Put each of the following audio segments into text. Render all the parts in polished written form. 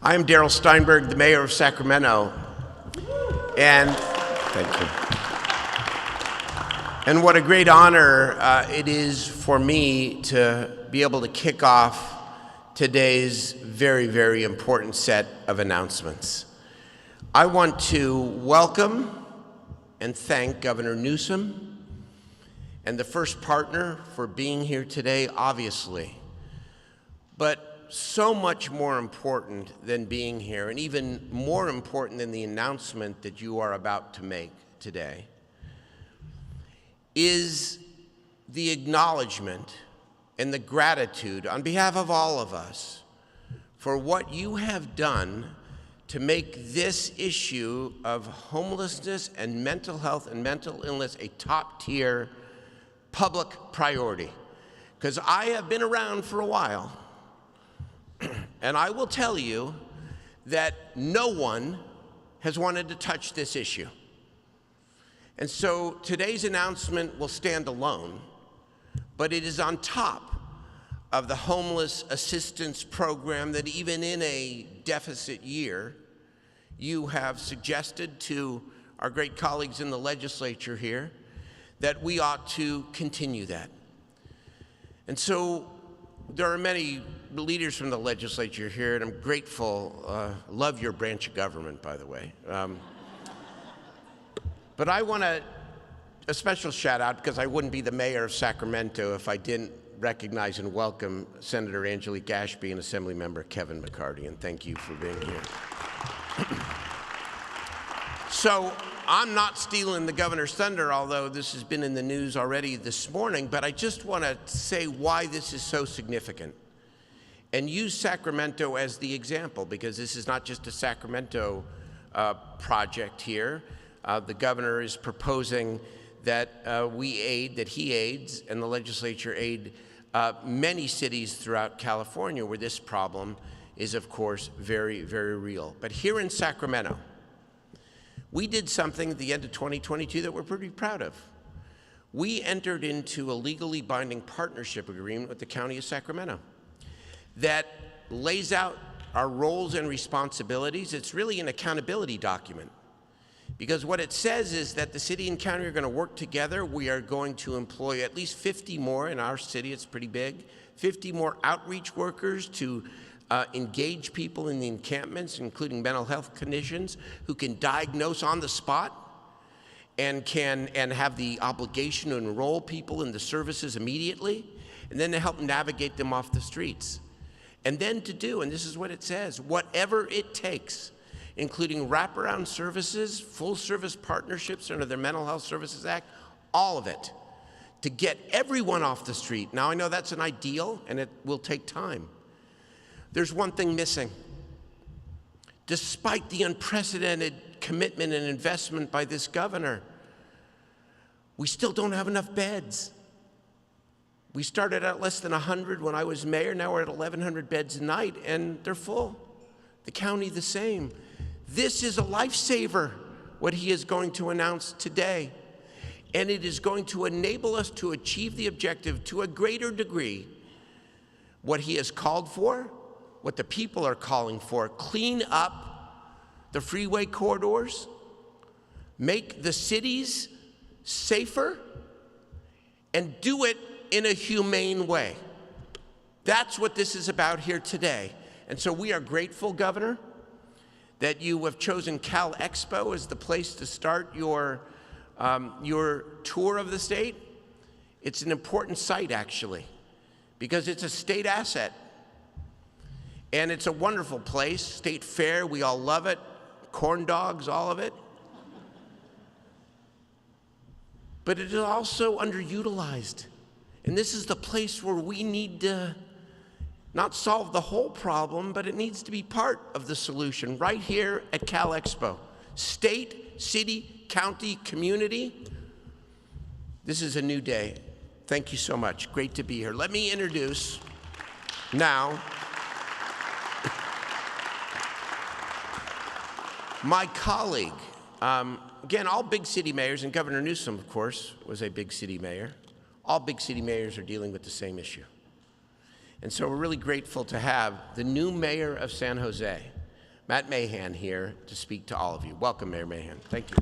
I am Darrell Steinberg, the mayor of Sacramento, and thank you. And what a great honor it is for me to be able to kick off today's very, very important set of announcements. I want to welcome and thank Governor Newsom and the first partner for being here today, obviously. But so much more important than being here, and even more important than the announcement that you are about to make today, is the acknowledgement and the gratitude on behalf of all of us for what you have done to make this issue of homelessness and mental health and mental illness a top-tier public priority. Because I have been around for a while, and I will tell you that no one has wanted to touch this issue. And so today's announcement will stand alone, but it is on top of the homeless assistance program that even in a deficit year, you have suggested to our great colleagues in the legislature here that we ought to continue that. And so there are many leaders from the legislature here, and I'm grateful. Love your branch of government, by the way. But I want a special shout out, because I wouldn't be the mayor of Sacramento if I didn't recognize and welcome Senator Angelique Ashby and Assemblymember Kevin McCarty, and thank you for being here. So I'm not stealing the governor's thunder, although this has been in the news already this morning, but I just want to say why this is so significant and use Sacramento as the example, because this is not just a Sacramento project here. The governor is proposing that he aids, and the legislature aid many cities throughout California where this problem is, of course, very, very real. But here in Sacramento, we did something at the end of 2022 that we're pretty proud of. We entered into a legally binding partnership agreement with the County of Sacramento that lays out our roles and responsibilities. It's really an accountability document, because what it says is that the city and county are going to work together. We are going to employ at least 50 more in our city, it's pretty big, 50 more outreach workers to engage people in the encampments, including mental health conditions, who can diagnose on the spot and have the obligation to enroll people in the services immediately, and then to help navigate them off the streets. And then to do, and this is what it says, whatever it takes, including wraparound services, full service partnerships under the Mental Health Services Act, all of it, to get everyone off the street. Now, I know that's an ideal, and it will take time. There's one thing missing. Despite the unprecedented commitment and investment by this governor, we still don't have enough beds. We started at less than 100 when I was mayor. Now we're at 1,100 beds a night, and they're full. The county the same. This is a lifesaver, what he is going to announce today. And it is going to enable us to achieve the objective to a greater degree. What he has called for, what the people are calling for: clean up the freeway corridors, make the cities safer, and do it in a humane way. That's what this is about here today. And so we are grateful, Governor, that you have chosen Cal Expo as the place to start your tour of the state. It's an important site, actually, because it's a state asset. And it's a wonderful place. State Fair, we all love it. Corn dogs, all of it. But it is also underutilized. And this is the place where we need to not solve the whole problem, but it needs to be part of the solution right here at Cal Expo. State, city, county, community. This is a new day. Thank you so much. Great to be here. Let me introduce now my colleague. Again, all big city mayors, and Governor Newsom, of course, was a big city mayor. All big city mayors are dealing with the same issue. And so we're really grateful to have the new mayor of San Jose, Matt Mahan here to speak to all of you. Welcome, Mayor Mahan. Thank you.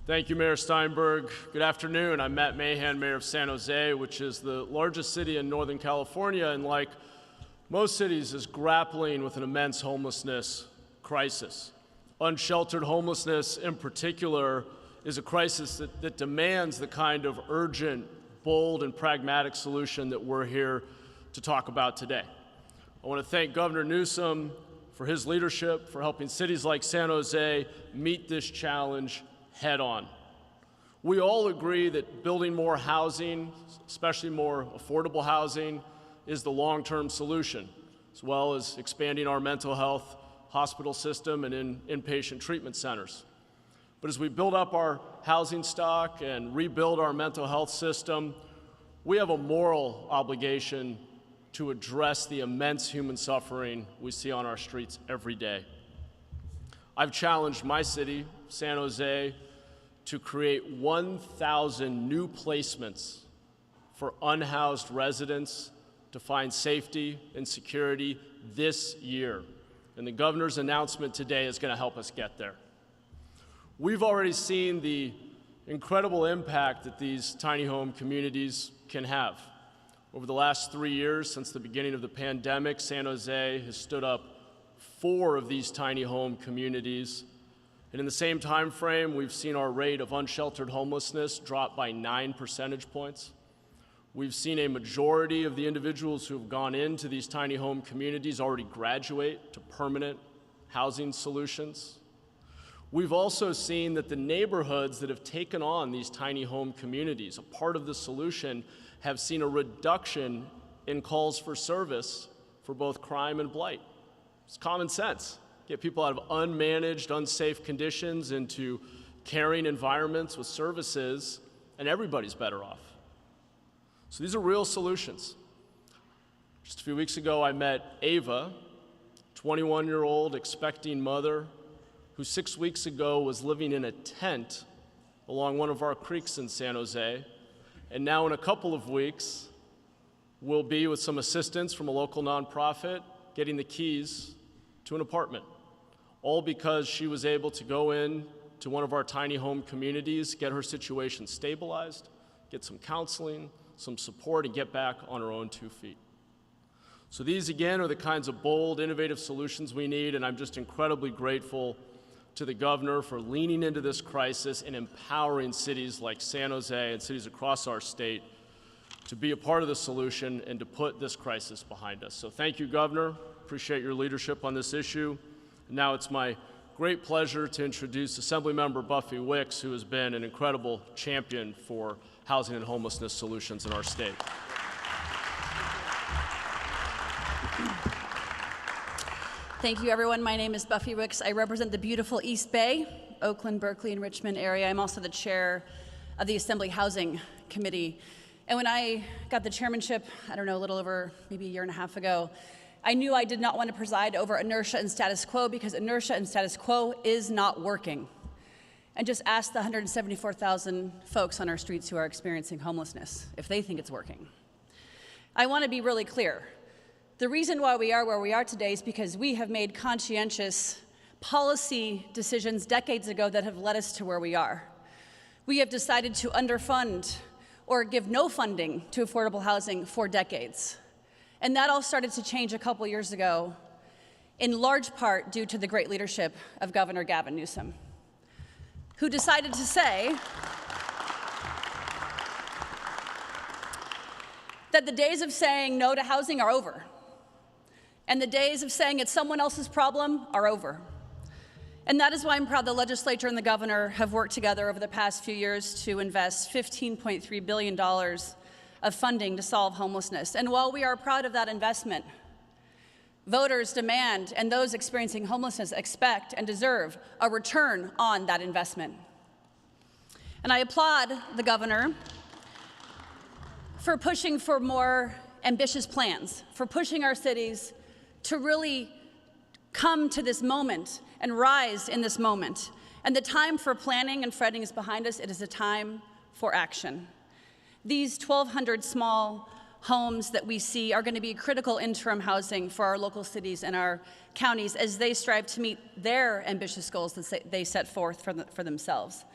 Thank you, Mayor Steinberg. Good afternoon. I'm Matt Mahan, Mayor of San Jose, which is the largest city in Northern California, and like most cities is grappling with an immense homelessness crisis. Unsheltered homelessness in particular is a crisis that demands the kind of urgent, bold, and pragmatic solution that we're here to talk about today. I want to thank Governor Newsom for his leadership, for helping cities like San Jose meet this challenge head on. We all agree that building more housing, especially more affordable housing, is the long-term solution, as well as expanding our mental health hospital system and inpatient treatment centers. But as we build up our housing stock and rebuild our mental health system, we have a moral obligation to address the immense human suffering we see on our streets every day. I've challenged my city, San Jose, to create 1,000 new placements for unhoused residents to find safety and security this year. And the governor's announcement today is going to help us get there. We've already seen the incredible impact that these tiny home communities can have. Over the last 3 years, since the beginning of the pandemic, San Jose has stood up 4 of these tiny home communities. And in the same time frame, we've seen our rate of unsheltered homelessness drop by 9 percentage points. We've seen a majority of the individuals who have gone into these tiny home communities already graduate to permanent housing solutions. We've also seen that the neighborhoods that have taken on these tiny home communities, a part of the solution, have seen a reduction in calls for service for both crime and blight. It's common sense. Get people out of unmanaged, unsafe conditions into caring environments with services, and everybody's better off. So these are real solutions. Just a few weeks ago, I met Ava, 21-year-old expecting mother, who 6 weeks ago was living in a tent along one of our creeks in San Jose, and now in a couple of weeks, will be, with some assistance from a local nonprofit, getting the keys to an apartment. All because she was able to go in to one of our tiny home communities, get her situation stabilized, get some counseling, some support, and get back on her own 2 feet. So these, again, are the kinds of bold, innovative solutions we need, and I'm just incredibly grateful to the governor for leaning into this crisis and empowering cities like San Jose and cities across our state to be a part of the solution and to put this crisis behind us. So thank you, Governor. Appreciate your leadership on this issue. Now it's my great pleasure to introduce Assemblymember Buffy Wicks, who has been an incredible champion for housing and homelessness solutions in our state. Thank you, everyone. My name is Buffy Wicks. I represent the beautiful East Bay, Oakland, Berkeley, and Richmond area. I'm also the chair of the Assembly Housing Committee. And when I got the chairmanship, I don't know, a little over maybe a year and a half ago, I knew I did not want to preside over inertia and status quo, because inertia and status quo is not working. And just ask the 174,000 folks on our streets who are experiencing homelessness if they think it's working. I want to be really clear. The reason why we are where we are today is because we have made conscientious policy decisions decades ago that have led us to where we are. We have decided to underfund or give no funding to affordable housing for decades. And that all started to change a couple years ago, in large part due to the great leadership of Governor Gavin Newsom, who decided to say that the days of saying no to housing are over, and the days of saying it's someone else's problem are over. And that is why I'm proud the legislature and the governor have worked together over the past few years to invest $15.3 billion of funding to solve homelessness. And while we are proud of that investment, voters demand, and those experiencing homelessness expect and deserve, a return on that investment. And I applaud the governor for pushing for more ambitious plans, for pushing our cities to really come to this moment and rise in this moment. And the time for planning and fretting is behind us. It is a time for action. These 1,200 small homes that we see are going to be critical interim housing for our local cities and our counties as they strive to meet their ambitious goals that they set forth for themselves.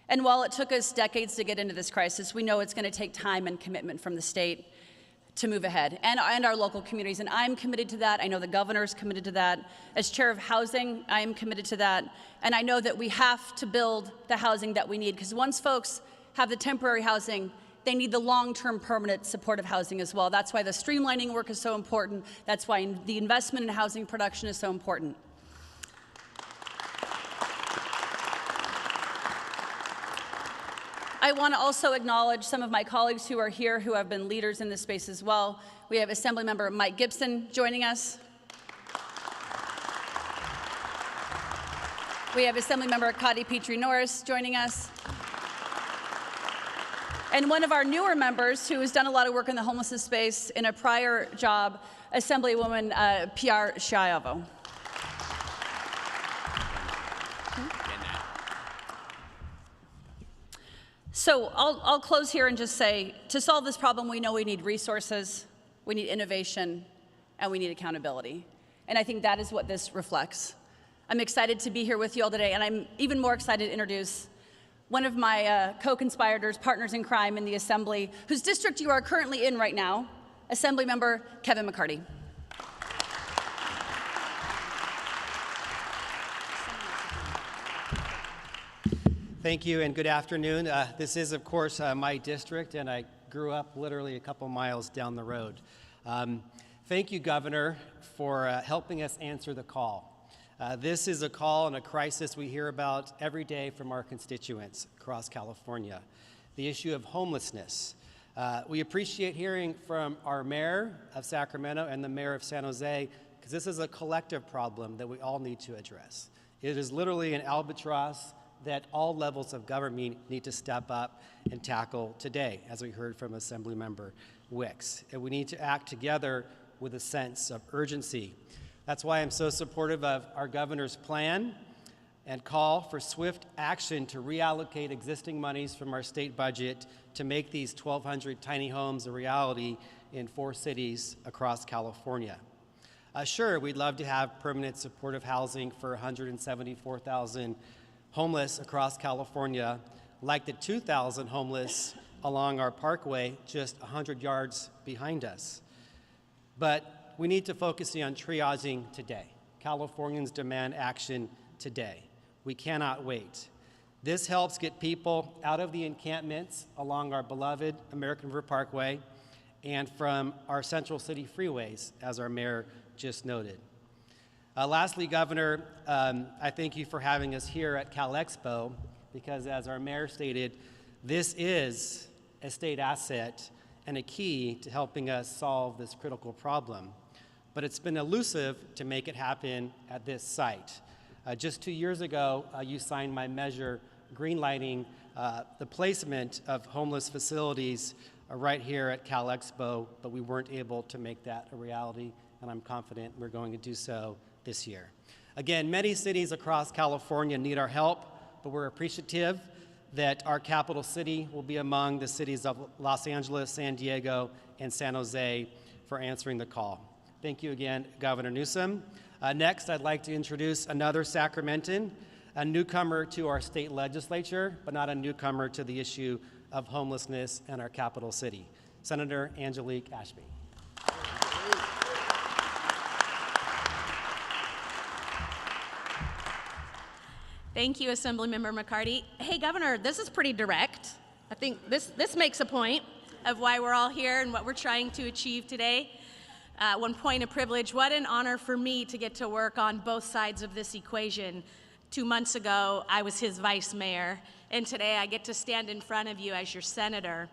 And while it took us decades to get into this crisis, we know it's going to take time and commitment from the state to move ahead, and our local communities. And I'm committed to that. I know the governor's committed to that. As chair of housing, I am committed to that. And I know that we have to build the housing that we need, because once folks have the temporary housing, they need the long-term permanent supportive housing as well. That's why the streamlining work is so important. That's why the investment in housing production is so important. I want to also acknowledge some of my colleagues who are here who have been leaders in this space as well. We have Assemblymember Mike Gibson joining us. We have Assemblymember Kati Petrie-Norris joining us. And one of our newer members who has done a lot of work in the homelessness space in a prior job, Assemblywoman Piar Shaiovo. So I'll close here and just say, to solve this problem, we know we need resources, we need innovation, and we need accountability. And I think that is what this reflects. I'm excited to be here with you all today, and I'm even more excited to introduce one of my co-conspirators, partners in crime in the Assembly, whose district you are currently in right now, Assemblymember Kevin McCarty. Thank you and good afternoon. This is, of course, my district, and I grew up literally a couple miles down the road. Thank you, Governor, for helping us answer the call. This is a call and a crisis we hear about every day from our constituents across California, the issue of homelessness. We appreciate hearing from our mayor of Sacramento and the mayor of San Jose, because this is a collective problem that we all need to address. It is literally an albatross that all levels of government need to step up and tackle today, as we heard from Assemblymember Wicks. And we need to act together with a sense of urgency. That's why I'm so supportive of our governor's plan and call for swift action to reallocate existing monies from our state budget to make these 1,200 tiny homes a reality in 4 cities across California. Sure, we'd love to have permanent supportive housing for 174,000 homeless across California, like the 2,000 homeless along our parkway just 100 yards behind us. But we need to focus on triaging today. Californians demand action today. We cannot wait. This helps get people out of the encampments along our beloved American River Parkway and from our central city freeways, as our mayor just noted. Lastly, Governor, I thank you for having us here at Cal Expo, because as our mayor stated, this is a state asset and a key to helping us solve this critical problem. But it's been elusive to make it happen at this site. Just 2 years ago, you signed my measure greenlighting the placement of homeless facilities right here at Cal Expo, but we weren't able to make that a reality, and I'm confident we're going to do so this year. Again, many cities across California need our help, but we're appreciative that our capital city will be among the cities of Los Angeles, San Diego, and San Jose for answering the call. Thank you again, Governor Newsom. Next, I'd like to introduce another Sacramentan, a newcomer to our state legislature, but not a newcomer to the issue of homelessness in our capital city, Senator Angelique Ashby. Thank you, Assemblymember McCarty. Hey, Governor, this is pretty direct. I think this makes a point of why we're all here and what we're trying to achieve today. One point of privilege, what an honor for me to get to work on both sides of this equation. 2 months ago, I was his vice mayor, and today I get to stand in front of you as your senator.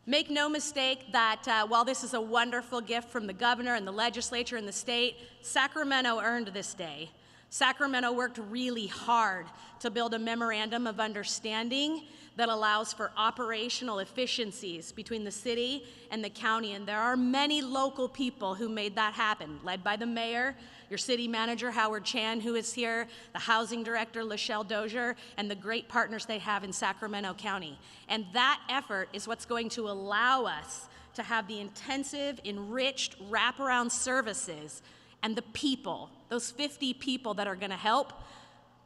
Make no mistake that while this is a wonderful gift from the governor and the legislature and the state, Sacramento earned this day. Sacramento worked really hard to build a memorandum of understanding that allows for operational efficiencies between the city and the county, and there are many local people who made that happen, led by the mayor, your city manager, Howard Chan, who is here, the housing director, Lachelle Dozier, and the great partners they have in Sacramento County. And that effort is what's going to allow us to have the intensive, enriched wraparound services and the people, those 50 people that are gonna help.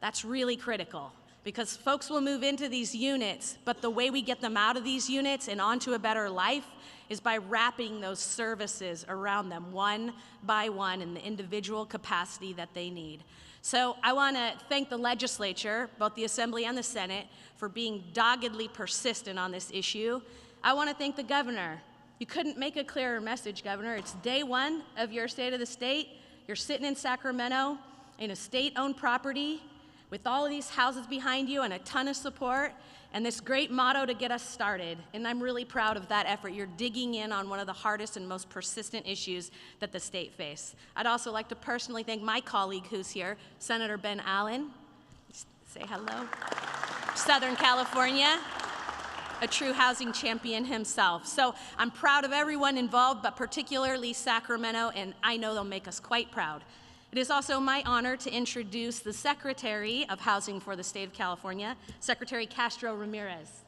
That's really critical, because folks will move into these units, but the way we get them out of these units and onto a better life is by wrapping those services around them one by one in the individual capacity that they need. So I want to thank the legislature, both the Assembly and the Senate, for being doggedly persistent on this issue. I want to thank the governor. You couldn't make a clearer message, Governor. It's day one of your State of the State. You're sitting in Sacramento in a state-owned property with all of these houses behind you and a ton of support and this great motto to get us started. And I'm really proud of that effort. You're digging in on one of the hardest and most persistent issues that the state faces. I'd also like to personally thank my colleague who's here, Senator Ben Allen. Say hello. Southern California, a true housing champion himself. So I'm proud of everyone involved, but particularly Sacramento, and I know they'll make us quite proud. It is also my honor to introduce the Secretary of Housing for the State of California, Secretary Castro Ramirez.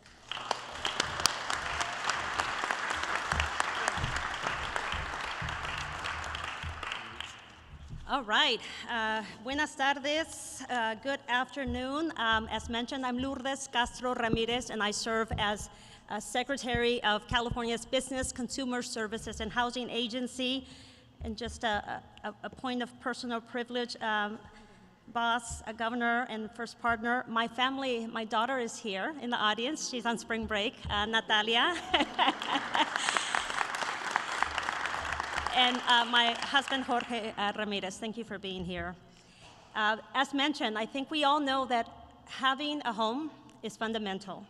All right, buenas tardes, good afternoon. As mentioned, I'm Lourdes Castro Ramirez, and I serve as Secretary of California's Business, Consumer Services, and Housing Agency. And just a point of personal privilege, boss, governor, and first partner, my family, my daughter is here in the audience. She's on spring break, Natalia. And my husband, Jorge Ramirez. Thank you for being here. As mentioned, I think we all know that having a home is fundamental.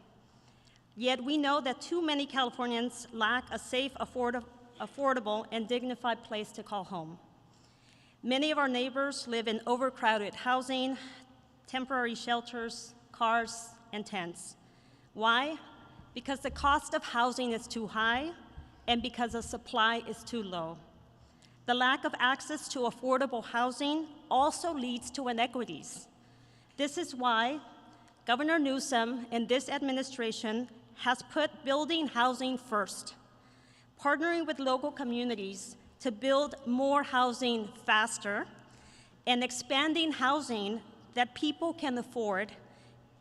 Yet we know that too many Californians lack a safe, affordable, and dignified place to call home. Many of our neighbors live in overcrowded housing, temporary shelters, cars, and tents. Why? Because the cost of housing is too high and because the supply is too low. The lack of access to affordable housing also leads to inequities. This is why Governor Newsom and this administration has put building housing first, partnering with local communities to build more housing faster, and expanding housing that people can afford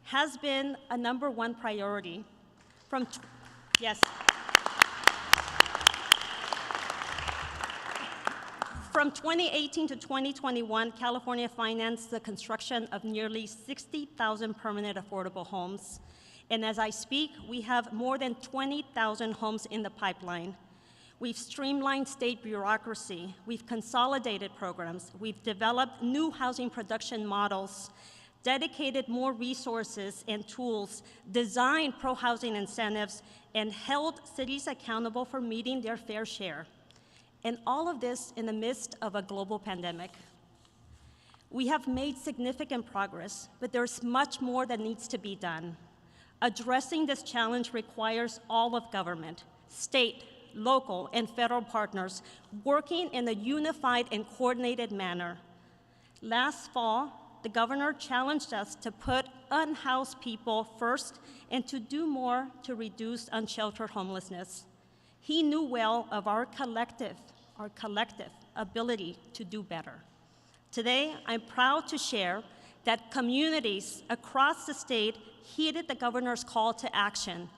has been a #1 priority. From 2018 to 2021, California financed the construction of nearly 60,000 permanent affordable homes. And as I speak, we have more than 20,000 homes in the pipeline. We've streamlined state bureaucracy, we've consolidated programs, we've developed new housing production models, dedicated more resources and tools, designed pro-housing incentives, and held cities accountable for meeting their fair share. And all of this in the midst of a global pandemic. We have made significant progress, but there's much more that needs to be done. Addressing this challenge requires all of government, state, local, and federal partners working in a unified and coordinated manner. Last fall, the governor challenged us to put unhoused people first and to do more to reduce unsheltered homelessness. He knew well of our collective ability to do better. Today, I'm proud to share that communities across the state heeded the governor's call to action.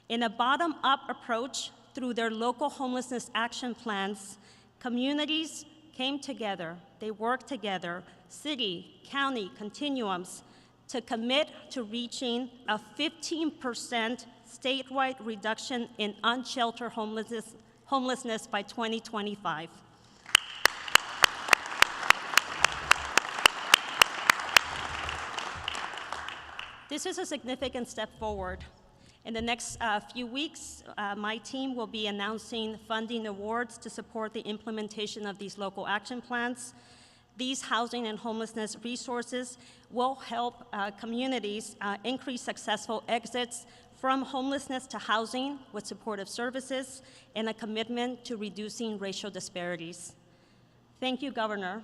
In a bottom-up approach through their local homelessness action plans, communities came together, they worked together, city, county, continuums, to commit to reaching a 15% statewide reduction in unsheltered homelessness by 2025. This is a significant step forward. In the next few weeks, my team will be announcing funding awards to support the implementation of these local action plans. These housing and homelessness resources will help communities increase successful exits from homelessness to housing with supportive services and a commitment to reducing racial disparities. Thank you, Governor.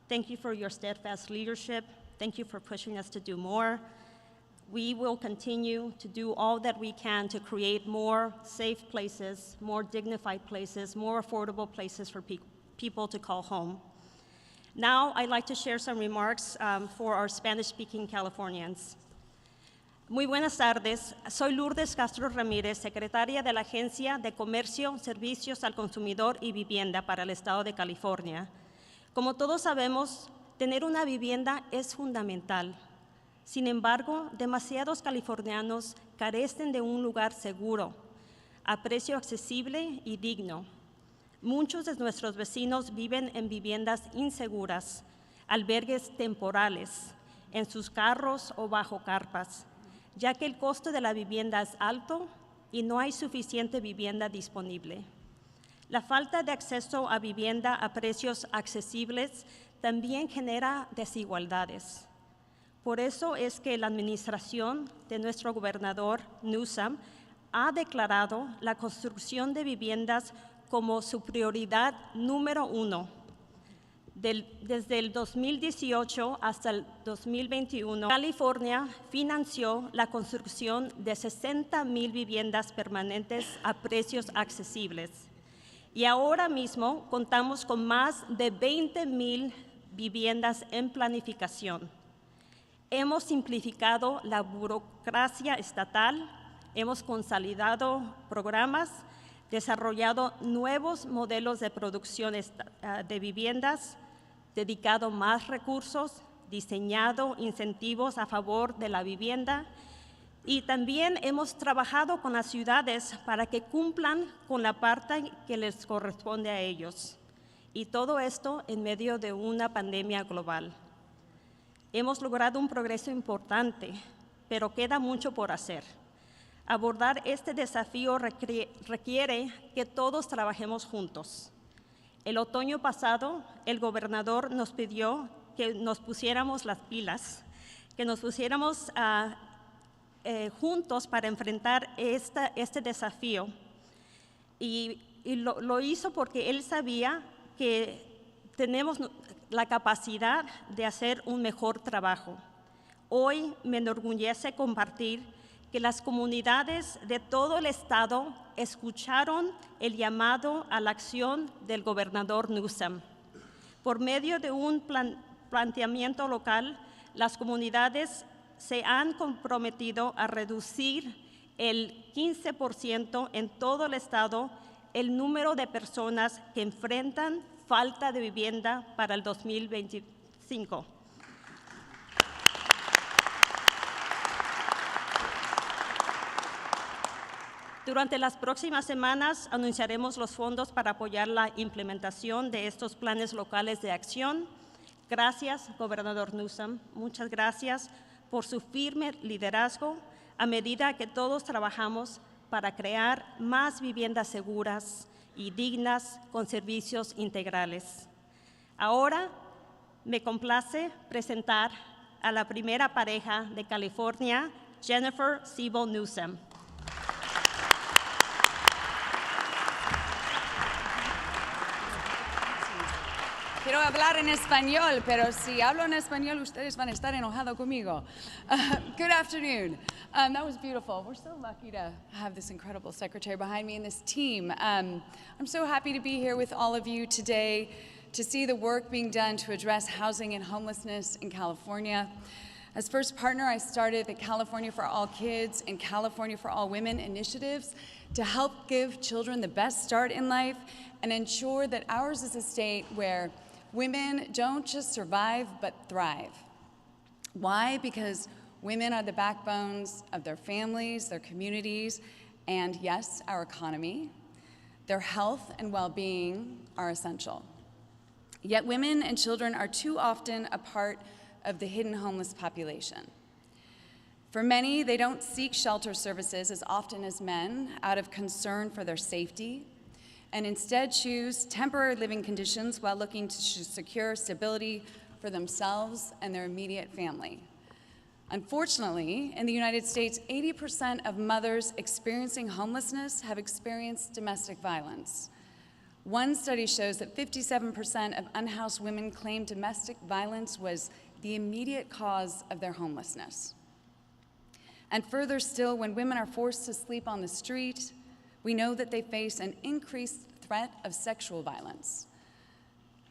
Thank you for your steadfast leadership. Thank you for pushing us to do more. We will continue to do all that we can to create more safe places, more dignified places, more affordable places for people to call home. Now, I'd like to share some remarks for our Spanish-speaking Californians. Muy buenas tardes. Soy Lourdes Castro Ramírez, secretaria de la Agencia de Comercio, Servicios al Consumidor y Vivienda para el Estado de California. Como todos sabemos, tener una vivienda es fundamental. Sin embargo, demasiados californianos carecen de un lugar seguro, a precio accesible y digno. Muchos de nuestros vecinos viven en viviendas inseguras, albergues temporales, en sus carros o bajo carpas, ya que el costo de la vivienda es alto y no hay suficiente vivienda disponible. La falta de acceso a vivienda a precios accesibles también genera desigualdades. Por eso es que la administración de nuestro gobernador Newsom ha declarado la construcción de viviendas como su prioridad número 1. Desde el 2018 hasta el 2021, California financió la construcción de 60,000 viviendas permanentes a precios accesibles. Y ahora mismo contamos con más de 20,000 viviendas en planificación. Hemos simplificado la burocracia estatal, hemos consolidado programas, desarrollado nuevos modelos de producción de viviendas, dedicado más recursos, diseñado incentivos a favor de la vivienda y también hemos trabajado con las ciudades para que cumplan con la parte que les corresponde a ellos. Y todo esto en medio de una pandemia global. Hemos logrado un progreso importante, pero queda mucho por hacer. Abordar este desafío requiere que todos trabajemos juntos. El otoño pasado, el gobernador nos pidió que nos pusiéramos las pilas, que nos pusiéramos juntos para enfrentar este desafío. Y lo hizo porque él sabía que tenemos la capacidad de hacer un mejor trabajo. Hoy me enorgullece compartir que las comunidades de todo el estado escucharon el llamado a la acción del gobernador Newsom. Por medio de un planteamiento local, las comunidades se han comprometido a reducir el 15% en todo el estado el número de personas que enfrentan falta de vivienda para el 2025. Durante las próximas semanas anunciaremos los fondos para apoyar la implementación de estos planes locales de acción. Gracias, gobernador Newsom. Muchas gracias por su firme liderazgo a medida que todos trabajamos para crear más viviendas seguras y dignas con servicios integrales. Ahora me complace presentar a la primera pareja de California, Jennifer Siebel Newsom. Quiero hablar en español, pero si hablo en español, ustedes van a estar enojados conmigo. Good afternoon. That was beautiful. We're so lucky to have this incredible secretary behind me and this team. I'm so happy to be here with all of you today to see the work being done to address housing and homelessness in California. As first partner, I started the California for All Kids and California for All Women initiatives to help give children the best start in life and ensure that ours is a state where women don't just survive, but thrive. Why? Because women are the backbones of their families, their communities, and yes, our economy. Their health and well-being are essential. Yet women and children are too often a part of the hidden homeless population. For many, they don't seek shelter services as often as men out of concern for their safety, and instead choose temporary living conditions while looking to secure stability for themselves and their immediate family. Unfortunately, in the United States, 80% of mothers experiencing homelessness have experienced domestic violence. One study shows that 57% of unhoused women claim domestic violence was the immediate cause of their homelessness. And further still, when women are forced to sleep on the street, we know that they face an increased threat of sexual violence.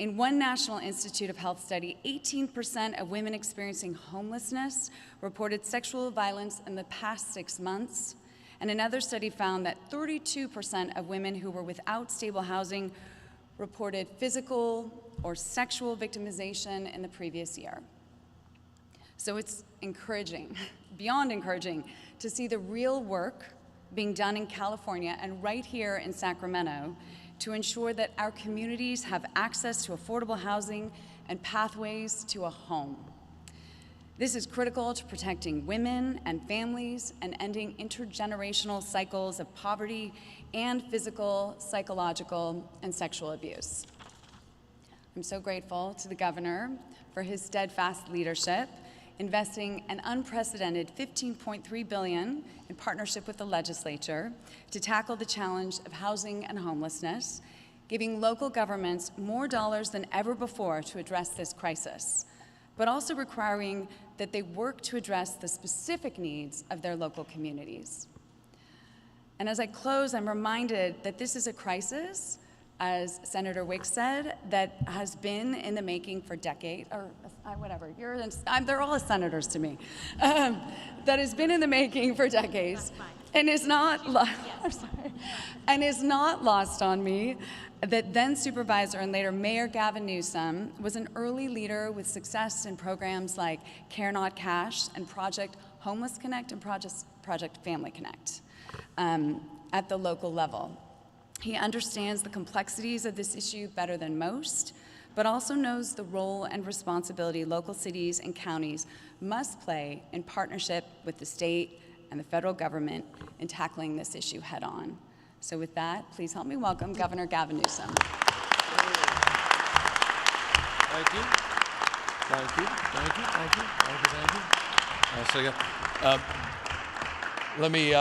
In one National Institute of Health study, 18% of women experiencing homelessness reported sexual violence in the past 6 months, and another study found that 32% of women who were without stable housing reported physical or sexual victimization in the previous year. So it's encouraging, beyond encouraging, to see the real work being done in California and right here in Sacramento to ensure that our communities have access to affordable housing and pathways to a home. This is critical to protecting women and families and ending intergenerational cycles of poverty and physical, psychological, and sexual abuse. I'm so grateful to the governor for his steadfast leadership, investing an unprecedented $15.3 billion in partnership with the legislature to tackle the challenge of housing and homelessness, giving local governments more dollars than ever before to address this crisis, but also requiring that they work to address the specific needs of their local communities. And as I close, I'm reminded that this is a crisis, as Senator Wicks said, that has been in the making for decades, or whatever, they're all senators to me, that has been in the making for decades, and is not, and is not lost on me that then Supervisor and later Mayor Gavin Newsom was an early leader with success in programs like Care Not Cash and Project Homeless Connect and Project Family Connect at the local level. He understands the complexities of this issue better than most, but also knows the role and responsibility local cities and counties must play in partnership with the state and the federal government in tackling this issue head on. So with that, please help me welcome Governor Gavin Newsom. Thank you. Thank you. Thank you. Thank you. Thank you. Thank you. Let me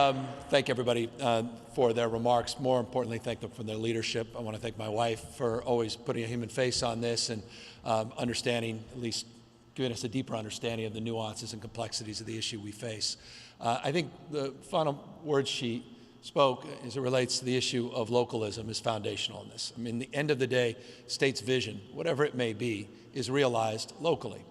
thank everybody for their remarks. More importantly, thank them for their leadership. I want to thank my wife for always putting a human face on this and understanding, at least giving us a deeper understanding of the nuances and complexities of the issue we face. I think the final words she spoke as it relates to the issue of localism is foundational in this. I mean, the end of the day, state's vision, whatever it may be, is realized locally.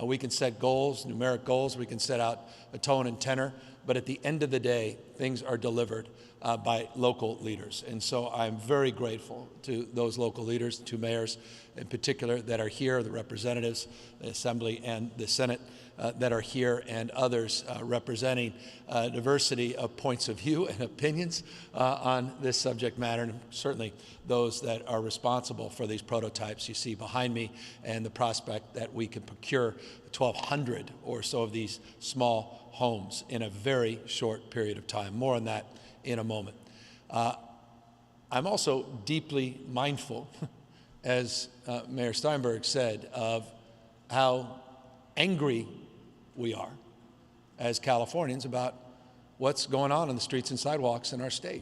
We can set goals, numeric goals, we can set out a tone and tenor, but at the end of the day, things are delivered by local leaders. And so I'm very grateful to those local leaders, to mayors in particular that are here, the representatives, the Assembly and the Senate that are here, and others representing diversity of points of view and opinions on this subject matter, and certainly those that are responsible for these prototypes you see behind me, and the prospect that we can procure 1,200 or so of these small homes in a very short period of time. More on that in a moment. I'm also deeply mindful, as Mayor Steinberg said, of how angry we are as Californians about what's going on the streets and sidewalks in our state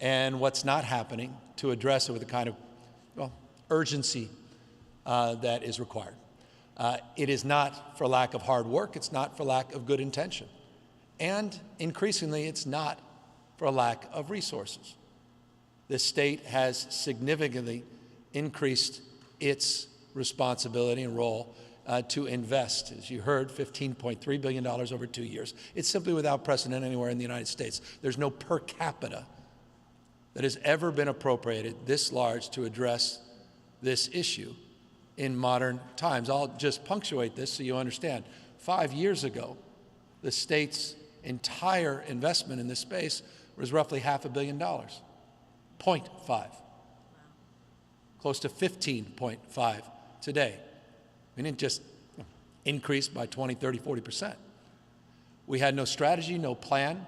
and what's not happening to address it with the kind of, well, urgency that is required. It is not for lack of hard work, it's not for lack of good intention, and increasingly it's not for a lack of resources. This state has significantly increased its responsibility and role to invest. As you heard, $15.3 billion over 2 years. It's simply without precedent anywhere in the United States. There's no per capita that has ever been appropriated this large to address this issue in modern times. I'll just punctuate this so you understand. 5 years ago, the state's entire investment in this space was roughly $500 million, 0.5. Close to 15.5 today. We didn't just increase by 20, 30, 40%. We had no strategy, no plan.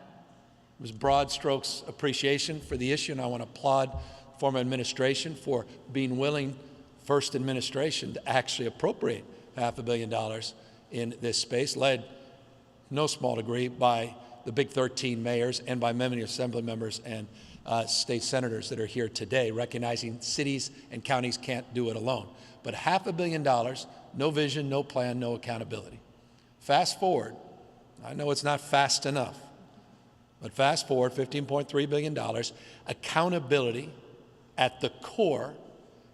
It was broad strokes appreciation for the issue, and I want to applaud former administration for being willing, first administration, to actually appropriate $500 million in this space, led no small degree by the big 13 mayors and by many assembly members and state senators that are here today, recognizing cities and counties can't do it alone. But $500 million, no vision, no plan, no accountability. Fast forward, I know it's not fast enough, but fast forward, $15.3 billion, accountability at the core,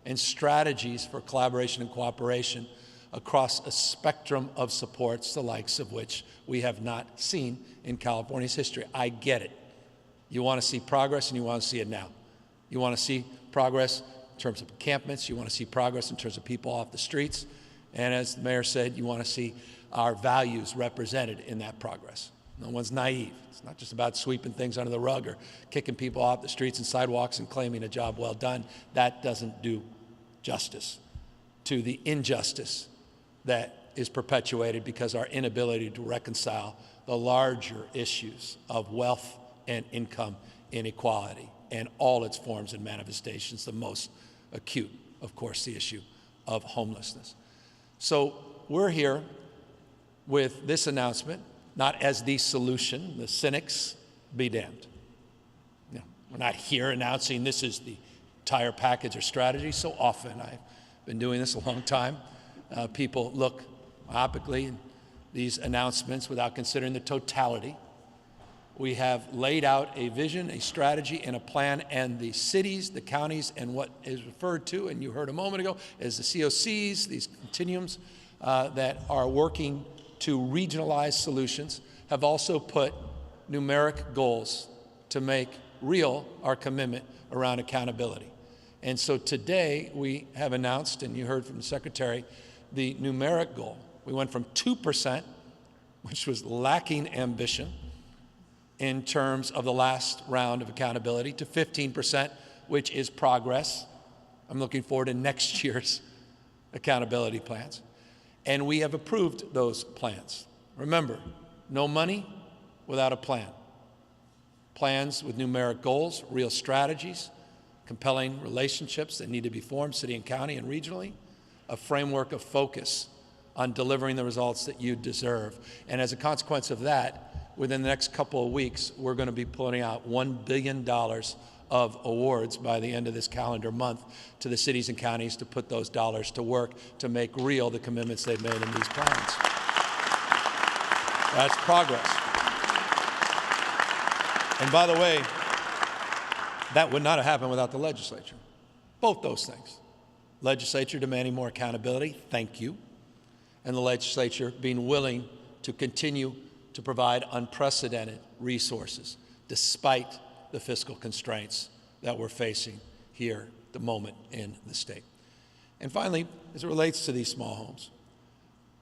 and strategies for collaboration and cooperation across a spectrum of supports, the likes of which we have not seen in California's history. I get it. You want to see progress, and you want to see it now. You want to see progress in terms of encampments. You want to see progress in terms of people off the streets. And as the mayor said, you want to see our values represented in that progress. No one's naive. It's not just about sweeping things under the rug or kicking people off the streets and sidewalks and claiming a job well done. That doesn't do justice to the injustice that is perpetuated because our inability to reconcile the larger issues of wealth and income inequality and all its forms and manifestations, the most acute, of course, the issue of homelessness. So we're here with this announcement, not as the solution. The cynics be damned. No, we're not here announcing this is the entire package or strategy. So often, I've been doing this a long time, people look myopically at these announcements without considering the totality. We have laid out a vision, a strategy, and a plan, and the cities, the counties, and what is referred to, and you heard a moment ago, as the COCs, these continuums that are working to regionalize solutions, have also put numeric goals to make real our commitment around accountability. And so today we have announced, and you heard from the Secretary, the numeric goal. We went from 2%, which was lacking ambition in terms of the last round of accountability, to 15%, which is progress. I'm looking forward to next year's accountability plans. And we have approved those plans. Remember, no money without a plan. Plans with numeric goals, real strategies, compelling relationships that need to be formed, city and county and regionally, a framework of focus on delivering the results that you deserve. And as a consequence of that, within the next couple of weeks, we're going to be putting out $1 billion of awards by the end of this calendar month to the cities and counties to put those dollars to work to make real the commitments they've made in these plans. That's progress. And by the way, that would not have happened without the legislature. Both those things. Legislature demanding more accountability, thank you. And the legislature being willing to continue to provide unprecedented resources despite the fiscal constraints that we're facing here at the moment in the state. And finally, as it relates to these small homes,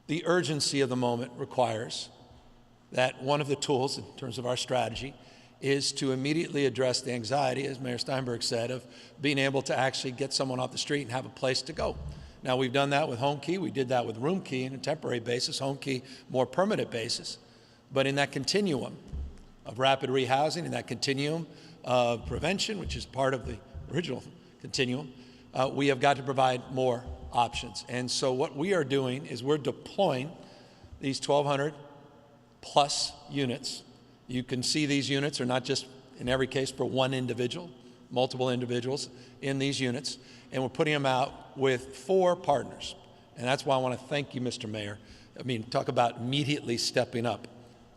the urgency of the moment requires that one of the tools in terms of our strategy is to immediately address the anxiety, as Mayor Steinberg said, of being able to actually get someone off the street and have a place to go. Now, we've done that with Home Key. We did that with Room Key on a temporary basis, Home Key more permanent basis. But in that continuum of rapid rehousing, in that continuum of prevention, which is part of the original continuum, we have got to provide more options. And so what we are doing is we're deploying these 1,200 plus units. You can see these units are not just, in every case, for one individual, multiple individuals in these units, and we're putting them out with 4 partners. And that's why I want to thank you, Mr. Mayor. I mean, talk about immediately stepping up.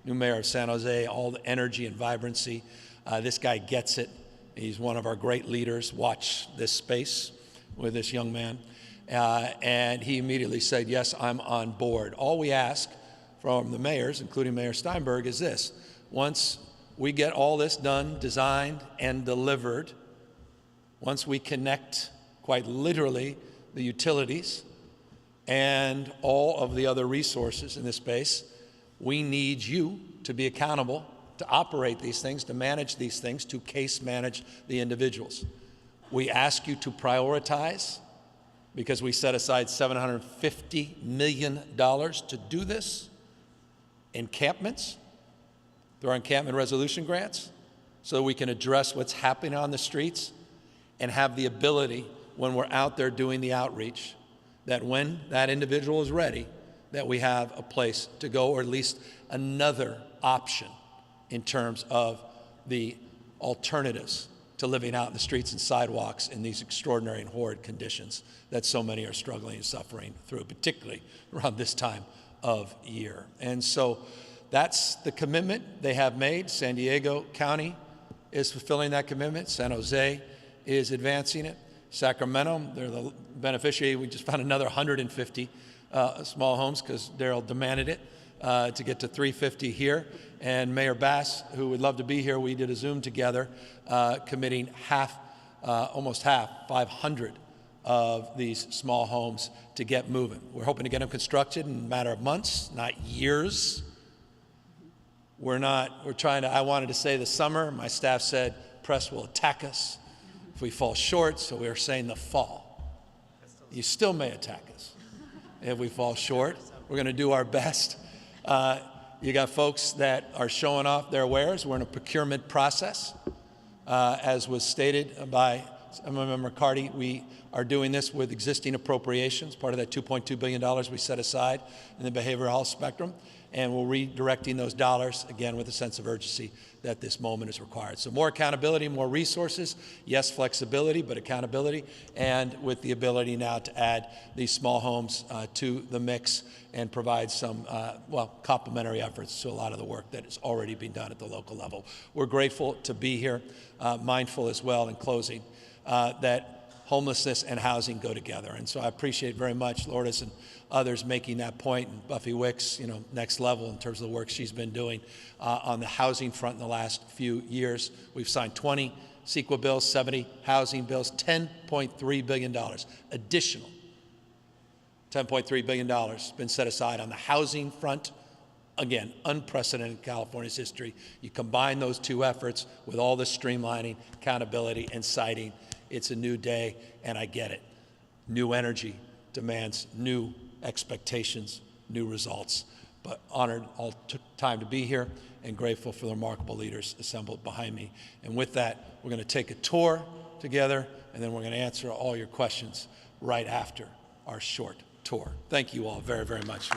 New mayor of San Jose, all the energy and vibrancy. This guy gets it. He's one of our great leaders. Watch this space with this young man. And he immediately said, yes, I'm on board. All we ask from the mayors, including Mayor Steinberg, is this. Once we get all this done, designed, and delivered, once we connect, quite literally, the utilities and all of the other resources in this space, we need you to be accountable, to operate these things, to manage these things, to case manage the individuals. We ask you to prioritize, because we set aside $750 million to do this, encampments, through our encampment resolution grants, so that we can address what's happening on the streets and have the ability, when we're out there doing the outreach, that when that individual is ready, that we have a place to go, or at least another option in terms of the alternatives to living out in the streets and sidewalks in these extraordinary and horrid conditions that so many are struggling and suffering through, particularly around this time of year. And so that's the commitment they have made. San Diego County is fulfilling that commitment. San Jose is advancing it. Sacramento, they're the beneficiary. We just found another 150 small homes because Daryl demanded it to get to 350 here. And Mayor Bass, who would love to be here, we did a Zoom together, committing almost half, 500 of these small homes to get moving. We're hoping to get them constructed in a matter of months, not years. I wanted to say the summer. My staff said press will attack us if we fall short, so we are saying the fall. You still may attack us if we fall short. We're going to do our best. You got folks that are showing off their wares. We're in a procurement process. As was stated by Member McCarty, we are doing this with existing appropriations, part of that $2.2 billion we set aside in the behavioral health spectrum, and we're redirecting those dollars, again, with a sense of urgency that this moment is required. So more accountability, more resources, yes, flexibility, but accountability, and with the ability now to add these small homes to the mix and provide some, complementary efforts to a lot of the work that is already being done at the local level. We're grateful to be here, mindful as well in closing that homelessness and housing go together. And so I appreciate very much Lourdes and others making that point, and Buffy Wicks, next level in terms of the work she's been doing on the housing front in the last few years. We've signed 20 CEQA bills, 70 housing bills, $10.3 billion additional. $10.3 billion been set aside on the housing front. Again, unprecedented in California's history. You combine those two efforts with all the streamlining, accountability, and siting, it's a new day, and I get it. New energy demands new expectations, new results. But honored all time to be here and grateful for the remarkable leaders assembled behind me. And with that, we're going to take a tour together, and then we're going to answer all your questions right after our short tour. Thank you all very, very much.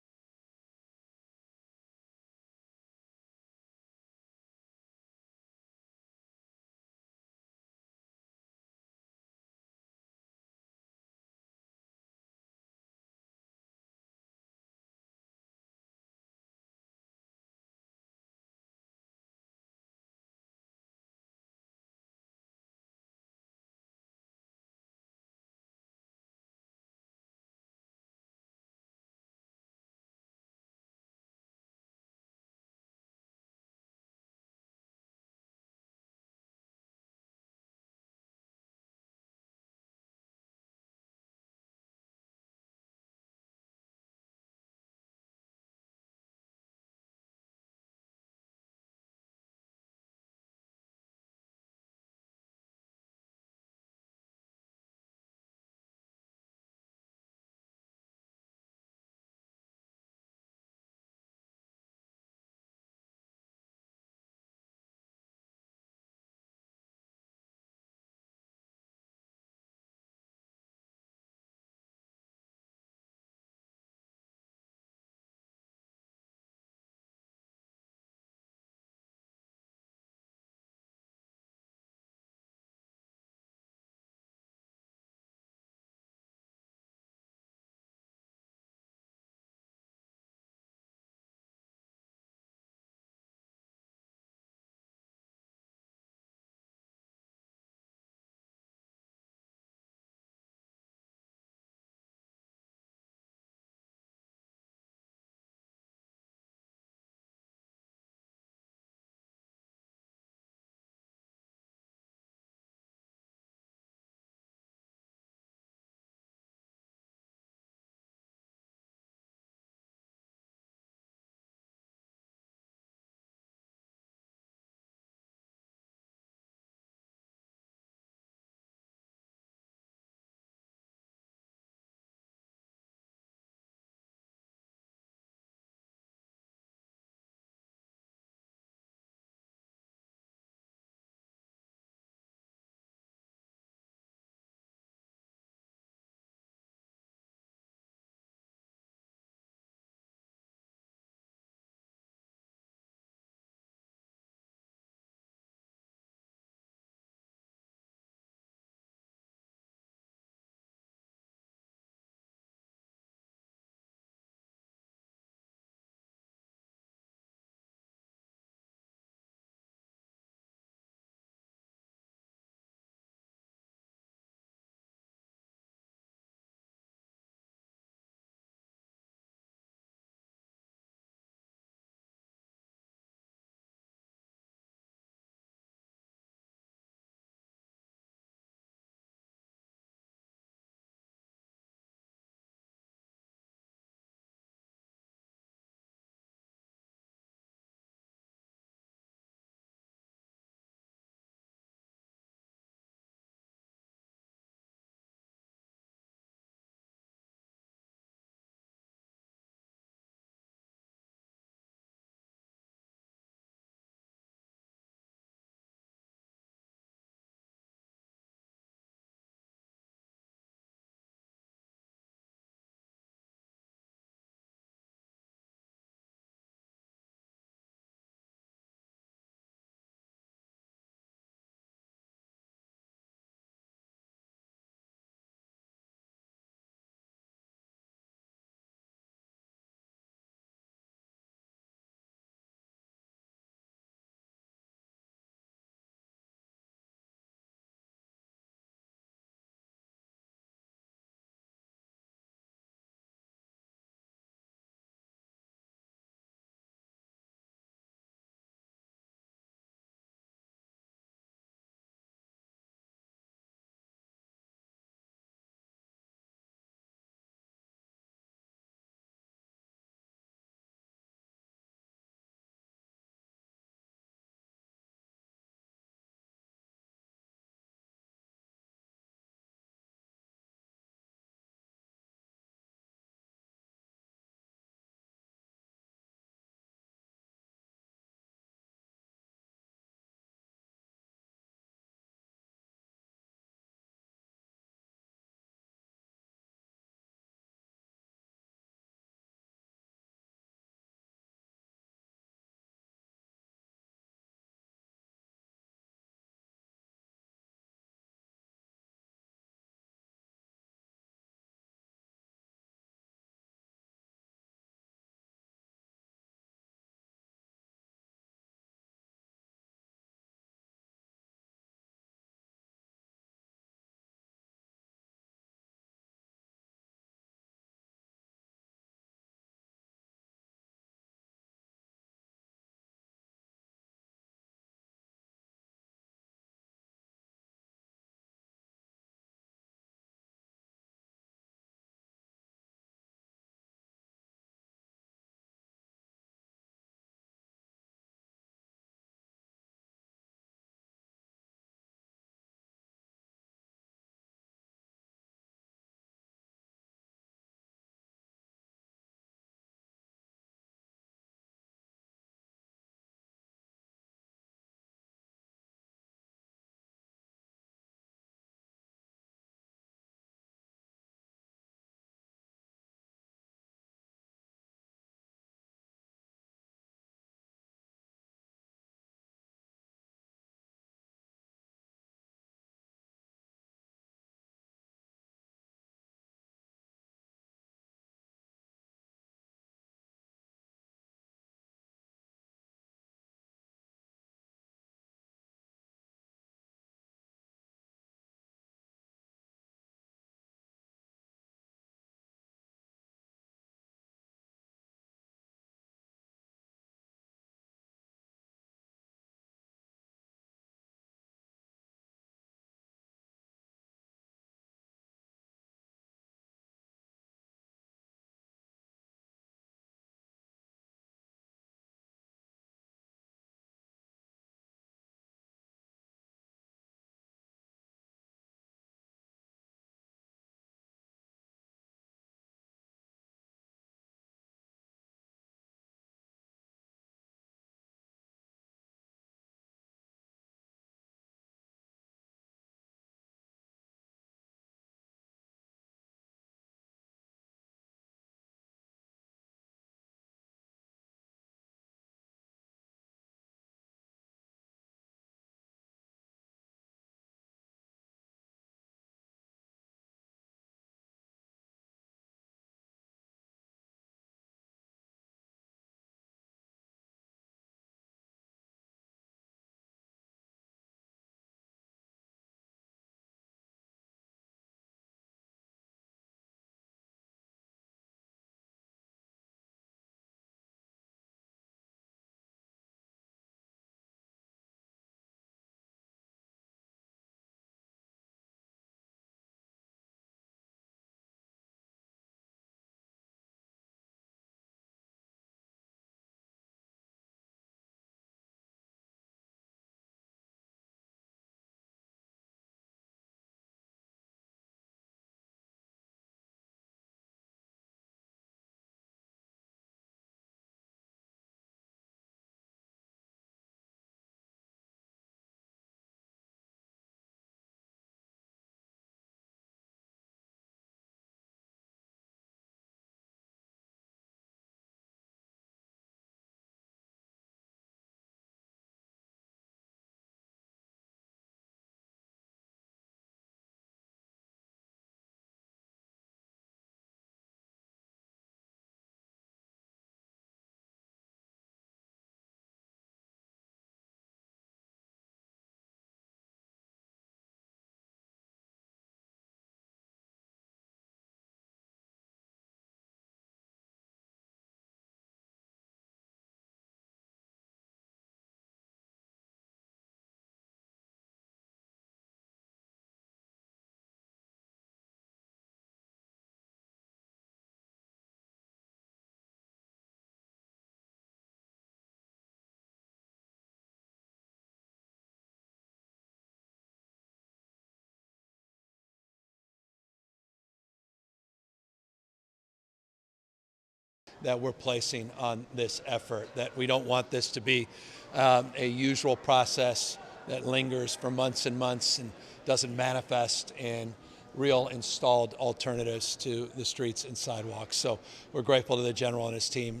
that we're placing on this effort, that we don't want this to be a usual process that lingers for months and months and doesn't manifest in real installed alternatives to the streets and sidewalks. So we're grateful to the General and his team.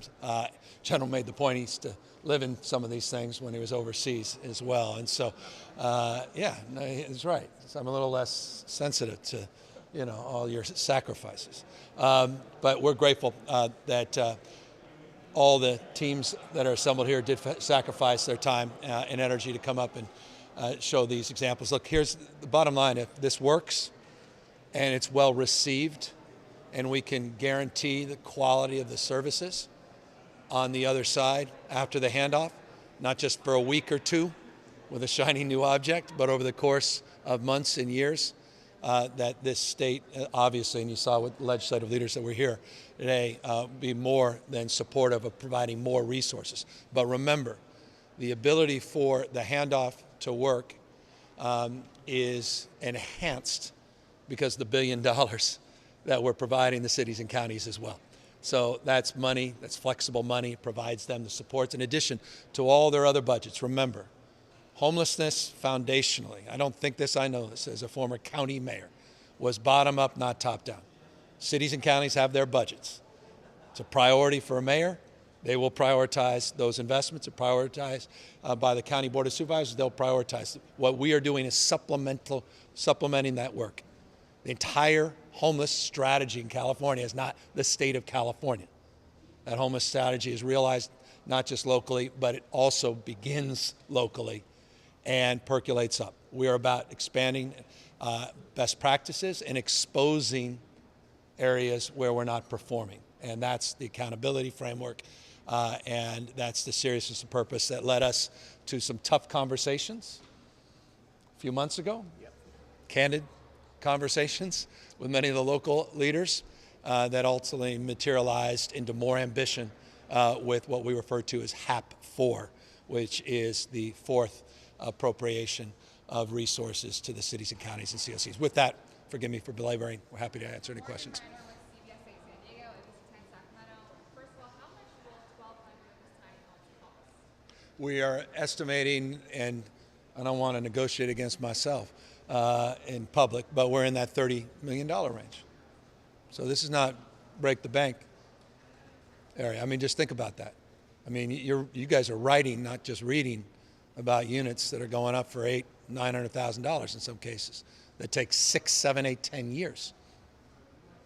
General made the point he used to live in some of these things when he was overseas as well. And so, yeah, no, he's right. So I'm a little less sensitive to, all your sacrifices. But we're grateful that all the teams that are assembled here did sacrifice their time and energy to come up and show these examples. Look, here's the bottom line. If this works and it's well received and we can guarantee the quality of the services on the other side after the handoff, not just for a week or two with a shiny new object, but over the course of months and years, that this state, obviously, and you saw with legislative leaders that were here today, be more than supportive of providing more resources. But remember, the ability for the handoff to work is enhanced because of the $1 billion that we're providing the cities and counties as well. So that's money, that's flexible money, provides them the supports in addition to all their other budgets. Remember, homelessness foundationally, I don't think this, I know this as a former county mayor, was bottom up, not top down. Cities and counties have their budgets. It's a priority for a mayor. They will prioritize those investments. It's prioritized by the County Board of Supervisors. They'll prioritize. What we are doing is supplementing that work. The entire homeless strategy in California is not the state of California. That homeless strategy is realized not just locally, but it also begins locally and percolates up. We are about expanding best practices and exposing areas where we're not performing. And that's the accountability framework. And that's the seriousness and purpose that led us to some tough conversations a few months ago. Yep. Candid conversations with many of the local leaders that ultimately materialized into more ambition with what we refer to as HAP 4, which is the fourth appropriation of resources to the cities and counties and COCs. With that, forgive me for belaboring. We're happy to answer any questions. We are estimating, and I don't want to negotiate against myself in public, but we're in that $30 million range. So this is not break the bank area. I mean, just think about that. I mean, you guys are writing, not just reading, about units that are going up for $800,000, $900,000 in some cases. That takes 6, 7, 8, 10 years.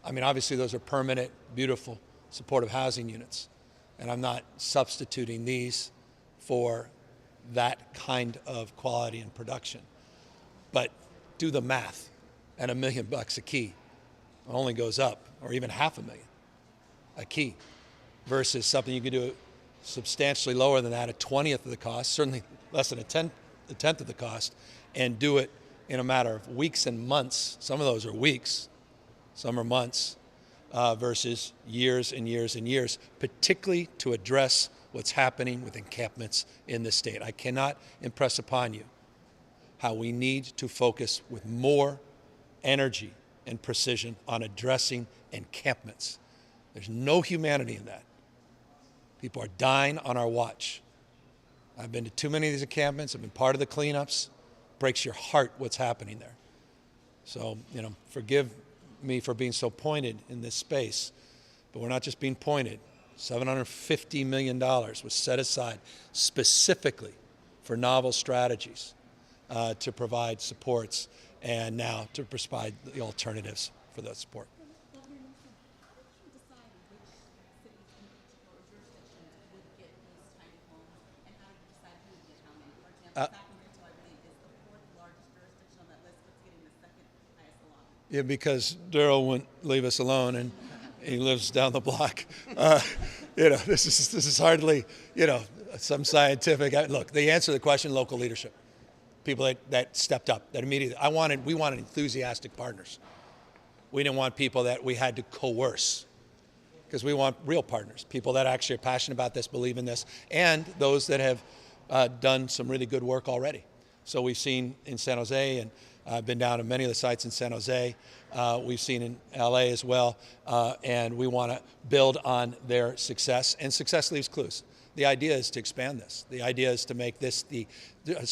I mean, obviously those are permanent, beautiful, supportive housing units. And I'm not substituting these for that kind of quality and production. But do the math, and $1 million a key only goes up, or even $500,000 a key, versus something you could do substantially lower than that, a 20th of the cost, certainly less than a tenth of the cost, and do it in a matter of weeks and months. Some of those are weeks, some are months, versus years and years and years, particularly to address what's happening with encampments in this state. I cannot impress upon you how we need to focus with more energy and precision on addressing encampments. There's no humanity in that. People are dying on our watch. I've been to too many of these encampments. I've been part of the cleanups. Breaks your heart what's happening there. So, forgive me for being so pointed in this space, but we're not just being pointed. $750 million was set aside specifically for novel strategies to provide supports and now to provide the alternatives for that support. Yeah, because Daryl wouldn't leave us alone, and he lives down the block. This is hardly, some scientific. Look, the answer to the question: local leadership, people that stepped up, that immediately. We wanted enthusiastic partners. We didn't want people that we had to coerce, because we want real partners, people that actually are passionate about this, believe in this, and those that have done some really good work already. So we've seen in San Jose and I've been down to many of the sites in San Jose. We've seen in LA as well, and we want to build on their success, and success leaves clues. The idea is to expand this. The idea is to make this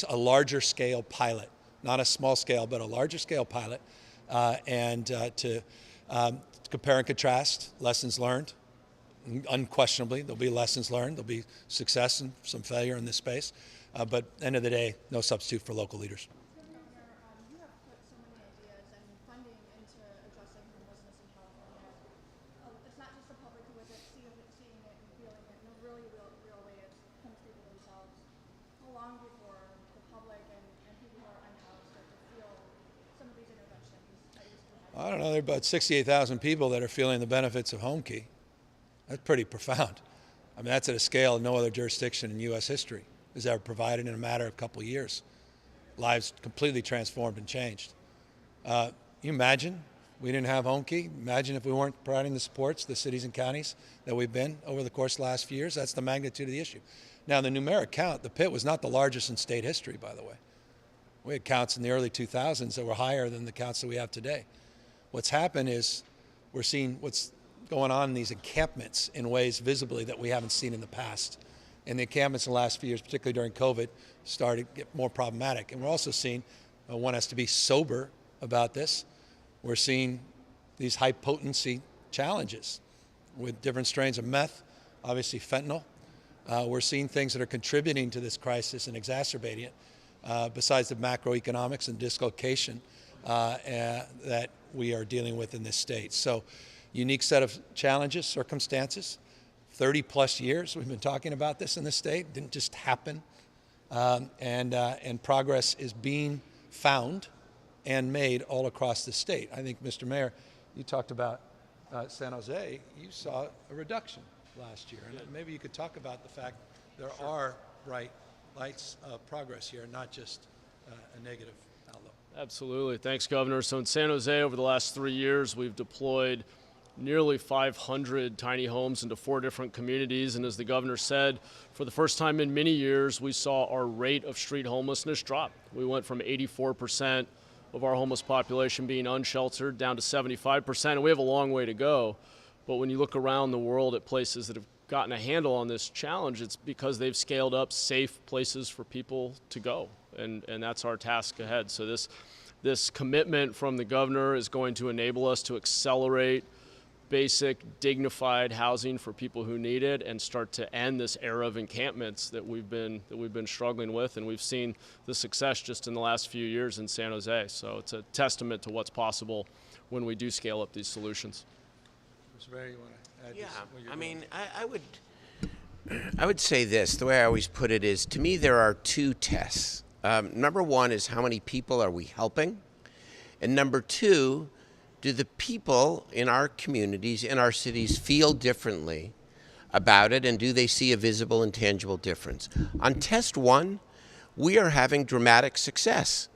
a larger scale pilot, not a small scale, but a larger scale pilot, and to compare and contrast lessons learned. Unquestionably, there'll be lessons learned. There'll be success and some failure in this space. But at the end of the day, no substitute for local leaders. You have put so many ideas and funding into addressing homelessness in California. It's not just the public who is seeing it and feeling it in a really real way. It comes to people themselves. How long before the public and people who are unhoused start to feel some of these interventions that used to happen? I don't know. There are about 68,000 people that are feeling the benefits of HomeKey. That's pretty profound. I mean, that's at a scale no other jurisdiction in U.S. history has ever provided in a matter of a couple of years. Lives completely transformed and changed. You imagine we didn't have HomeKey? Imagine if we weren't providing the supports, the cities and counties that we've been over the course of the last few years. That's the magnitude of the issue. Now, the numeric count, the pit was not the largest in state history, by the way. We had counts in the early 2000s that were higher than the counts that we have today. What's happened is we're seeing what's going on in these encampments in ways visibly that we haven't seen in the past. And the encampments in the last few years, particularly during COVID, started to get more problematic. And we're also seeing, one has to be sober about this, we're seeing these high potency challenges with different strains of meth, obviously fentanyl. We're seeing things that are contributing to this crisis and exacerbating it, besides the macroeconomics and dislocation that we are dealing with in this state. So, unique set of challenges, circumstances. 30 plus years we've been talking about this in this state. It didn't just happen. And progress is being found and made all across the state. I think, Mr. Mayor, you talked about San Jose. You saw a reduction last year. And maybe you could talk about the fact there are bright lights of progress here, not just a negative outlook. Absolutely. Thanks, Governor. So in San Jose, over the last 3 years, we've deployed nearly 500 tiny homes into 4 different communities. And as the governor said, for the first time in many years, we saw our rate of street homelessness drop. We went from 84% of our homeless population being unsheltered down to 75%. And we have a long way to go. But when you look around the world at places that have gotten a handle on this challenge, it's because they've scaled up safe places for people to go. And that's our task ahead. So this commitment from the governor is going to enable us to accelerate basic, dignified housing for people who need it and start to end this era of encampments that we've been struggling with. And we've seen the success just in the last few years in San Jose. So it's a testament to what's possible when we do scale up these solutions. Mr. Mayor, you want to add this? I mean, I would say this. The way I always put it is, to me, there are 2 tests. Number 1 is how many people are we helping? And number 2, do the people in our communities, in our cities, feel differently about it, and do they see a visible and tangible difference? On test 1, we are having dramatic success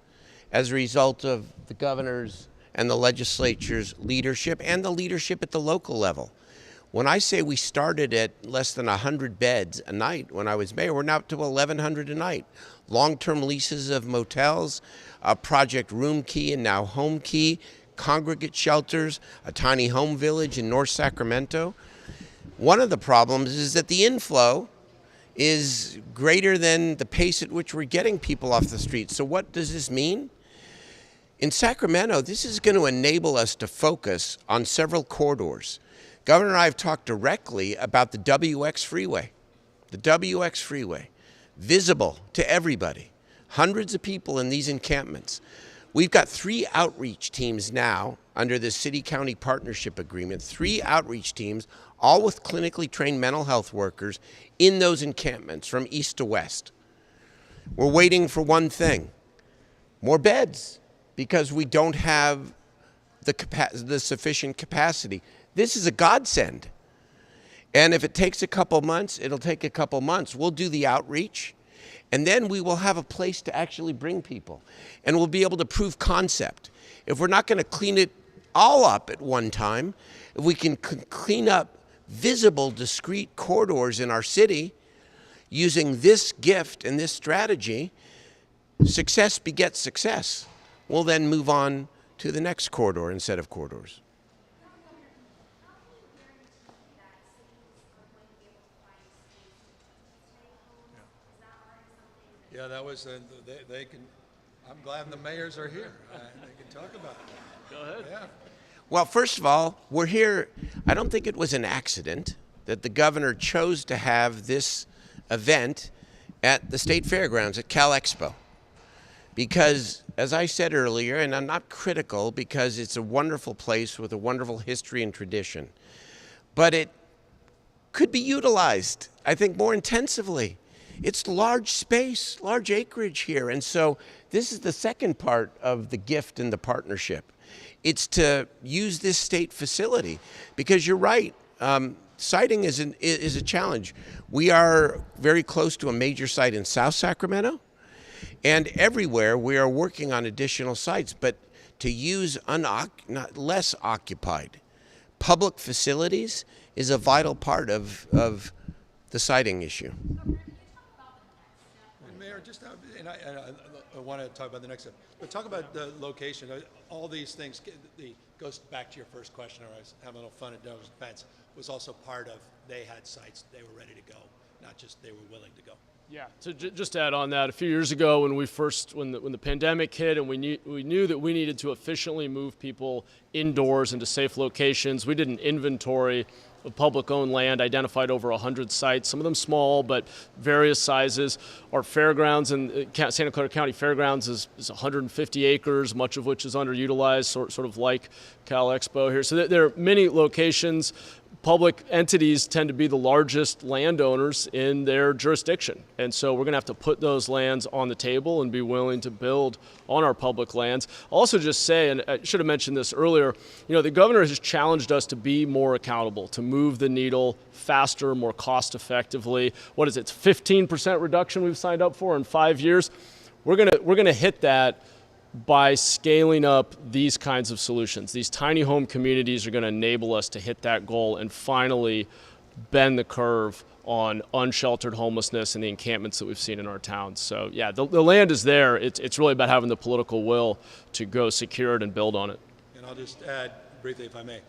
as a result of the governor's and the legislature's leadership and the leadership at the local level. When I say we started at less than 100 beds a night when I was mayor, we're now up to 1,100 a night. Long-term leases of motels, Project Room Key and now Home Key, congregate shelters, a tiny home village in North Sacramento. One of the problems is that the inflow is greater than the pace at which we're getting people off the street. So what does this mean? In Sacramento, this is going to enable us to focus on several corridors. Governor and I have talked directly about the WX freeway. The WX freeway, visible to everybody. Hundreds of people in these encampments. We've got 3 outreach teams now under the city-county partnership agreement, 3 outreach teams, all with clinically trained mental health workers in those encampments from east to west. We're waiting for one thing, more beds, because we don't have the sufficient capacity. This is a godsend. And if it takes a couple months, it'll take a couple months. We'll do the outreach, and then we will have a place to actually bring people. And we'll be able to prove concept. If we're not going to clean it all up at one time, if we can clean up visible, discrete corridors in our city using this gift and this strategy, success begets success. we'll then move on to the next corridor and set of corridors. Yeah, that was, they can, I'm glad the mayors are here. They can talk about it. Go ahead. Yeah. Well, first of all, we're here. I don't think it was an accident that the governor chose to have this event at the state fairgrounds at Cal Expo. Because, as I said earlier, and I'm not critical because it's a wonderful place with a wonderful history and tradition, but it could be utilized, I think, more intensively. It's large space, large acreage here. And so this is the second part of the gift and the partnership. It's to use this state facility because you're right. Siting is a challenge. We are very close to a major site in South Sacramento, and everywhere we are working on additional sites, but to use less occupied public facilities is a vital part of the siting issue. Mayor, just, and I want to talk about the next step, but talk about the location. All these things, goes back to your first question, or I was having a little fun at Doug's Fence, was also part of, they had sites, they were ready to go, not just they were willing to go. Yeah, so just to add on that, a few years ago when the pandemic hit and we knew that we needed to efficiently move people indoors into safe locations, we did an inventory of public-owned land, identified over 100 sites, some of them small, but various sizes. Our fairgrounds and Santa Clara County Fairgrounds is 150 acres, much of which is underutilized, sort of like Cal Expo here. So there are many locations. Public entities tend to be the largest landowners in their jurisdiction. And so we're going to have to put those lands on the table and be willing to build on our public lands. I'll also just say, and I should have mentioned this earlier, the governor has challenged us to be more accountable, to move the needle faster, more cost effectively. What is it? It's 15% reduction we've signed up for in 5 years. We're going to hit that by scaling up these kinds of solutions. These tiny home communities are going to enable us to hit that goal and finally bend the curve on unsheltered homelessness and the encampments that we've seen in our towns. So yeah, the land is there. It's really about having the political will to go secure it and build on it. And I'll just add briefly, if I may.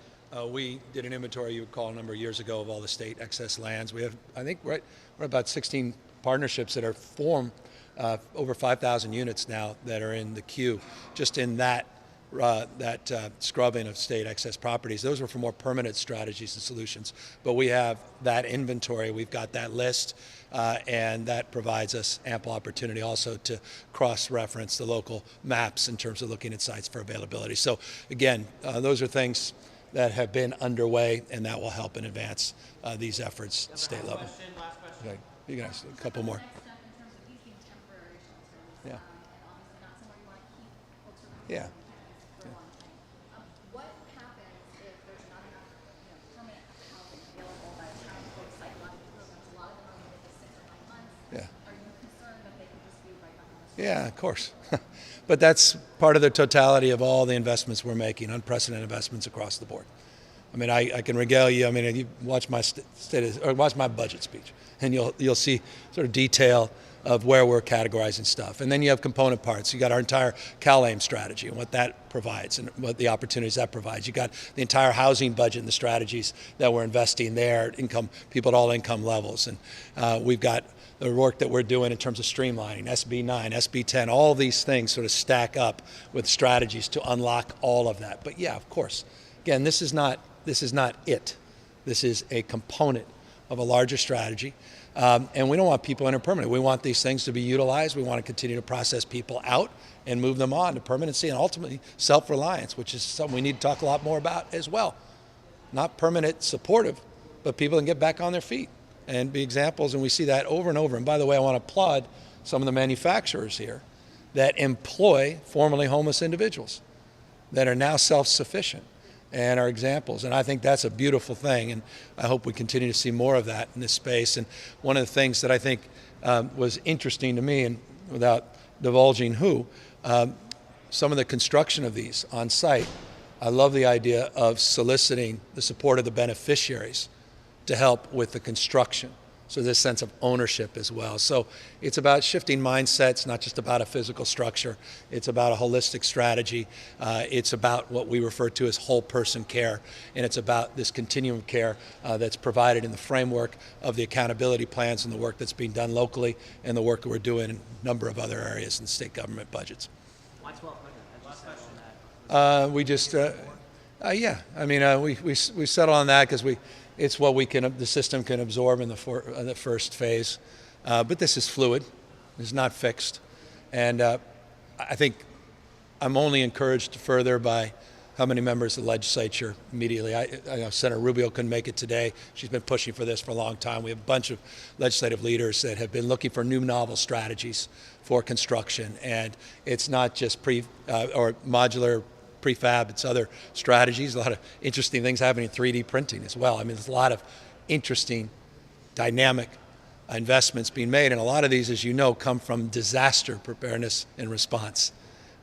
We did an inventory, you would call, a number of years ago of all the state excess lands. We have, I think, we're about 16 partnerships that are formed, over 5,000 units now that are in the queue, just in that scrubbing of state excess properties. Those are for more permanent strategies and solutions. But we have that inventory, we've got that list, and that provides us ample opportunity also to cross-reference the local maps in terms of looking at sites for availability. So again, those are things that have been underway, and that will help and advance these efforts at state level. Last question. Okay. You can ask a couple more. Yeah. Yeah. What happens if there's not enough permanent housing available by the time folks cycle out of the programs? A lot of them are limited to 6 or 9 months. Yeah. Are you concerned that they could just be right back on the street? Yeah, of course. But that's part of the totality of all the investments we're making, unprecedented investments across the board. I mean, I can regale you. I mean, you watch my watch my budget speech, and you'll see sort of detail of where we're categorizing stuff. And then you have component parts. You got our entire CalAIM strategy and what that provides and what the opportunities that provides. You got the entire housing budget and the strategies that we're investing there, people at all income levels. And we've got the work that we're doing in terms of streamlining, SB 9, SB 10, all these things sort of stack up with strategies to unlock all of that. But yeah, of course, again, this is not it. This is a component of a larger strategy. And we don't want people in permanent. We want these things to be utilized. We want to continue to process people out and move them on to permanency and ultimately self-reliance, which is something we need to talk a lot more about as well. Not permanent supportive, but people can get back on their feet and be examples. And we see that over and over. And by the way, I want to applaud some of the manufacturers here that employ formerly homeless individuals that are now self-sufficient and are examples. And I think that's a beautiful thing, and I hope we continue to see more of that in this space. And one of the things that I think was interesting to me, and without divulging who, some of the construction of these on site, I love the idea of soliciting the support of the beneficiaries to help with the construction So this sense of ownership as well. So it's about shifting mindsets, not just about a physical structure. It's about a holistic strategy. It's about what we refer to as whole person care. And it's about this continuum of care that's provided in the framework of the accountability plans and the work that's being done locally and the work that we're doing in a number of other areas in state government budgets. Why 1,200? We just, yeah, I mean, we settle on that because it's what the system can absorb in the first phase. But this is fluid, it's not fixed. And I think I'm only encouraged further by how many members of the legislature immediately. I know Senator Rubio couldn't make it today. She's been pushing for this for a long time. We have a bunch of legislative leaders that have been looking for new novel strategies for construction. And it's not just or modular prefab, it's other strategies, a lot of interesting things happening in 3D printing as well. I mean, there's a lot of interesting, dynamic investments being made, and a lot of these, as you know, come from disaster preparedness and response,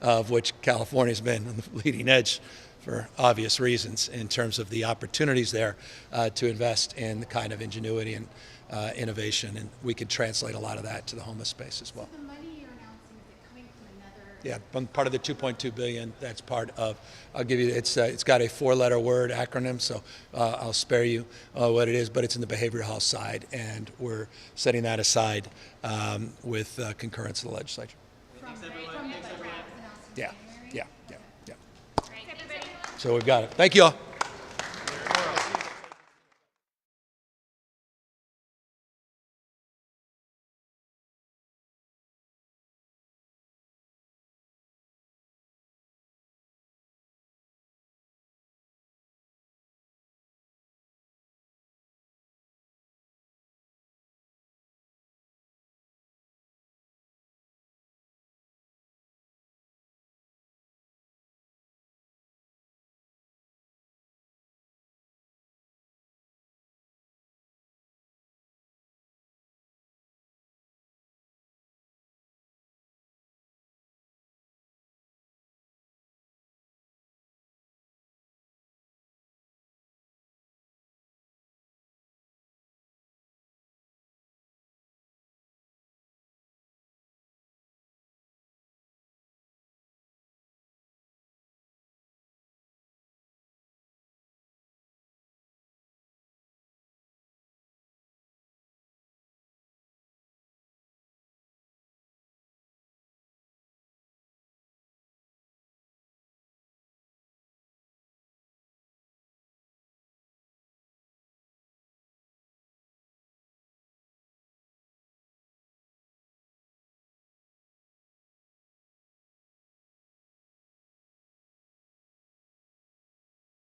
of which California's been on the leading edge for obvious reasons in terms of the opportunities there to invest in the kind of ingenuity and innovation, and we could translate a lot of that to the homeless space as well. The money you're announcing, is it coming from another? Yeah, from part of the $2.2 billion. That's part of. I'll give you. It's got a 4-letter word acronym, so I'll spare you what it is. But it's in the behavioral health side, and we're setting that aside with concurrence of the legislature. Yeah. So we've got it. Thank you all.